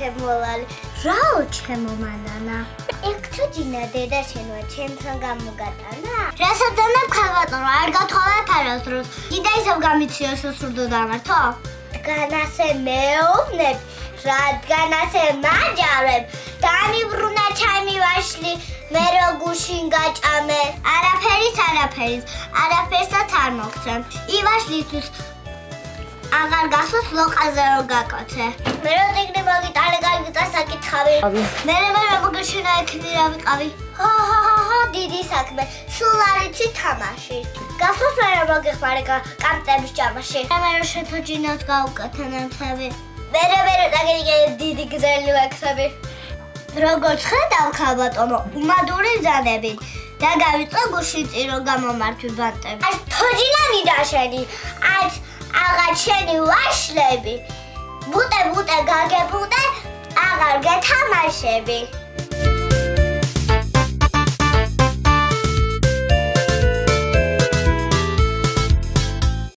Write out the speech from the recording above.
ჩემოლალი, რაო ჩემო მანანა? ეგ თუ ჯინა დედა შენო ჩემთან გამოგატანა? რასადანებ ხალბატონო, არ გათხოვე ფარავს დროს. კიდე ისევ გამიციოს სურდო დამართო? განასე მეუბნებ, რადგან ასე მაჯავებ, დამიბრუნა ჩემი ვაშლი, მე როგუშინ გაჭამე. არაფერსაც არ მოგცემ. ივაშლისთვის აღარ გახსოვს ლოყაზე რომ გაკოცე. მე რო დეგნე მოგიტანე გაიგიწა საკითხავი. მე მოგეშინა ექნი რა ვიყავი. ჰა, დიდი საქმე. სულ არიცი თამაში. გახსოვს მე რომ მოგეხმარე კამპტების ჯამაში. მე რო შეთოჯინოთ გავუკეთენემთები. მე დაგიგე დიდი გზელი ვექცები. როგორც ხედავ ხალბატონო, უმადური ბრძანებით და გავიწყო გუშინ წირო გამომართვი ბანტები. აი თოჯინა მიდაშენი, აი აღარ შენი ვაშლები. ბუტე გაგებუდე, აღარ გეთამაშები.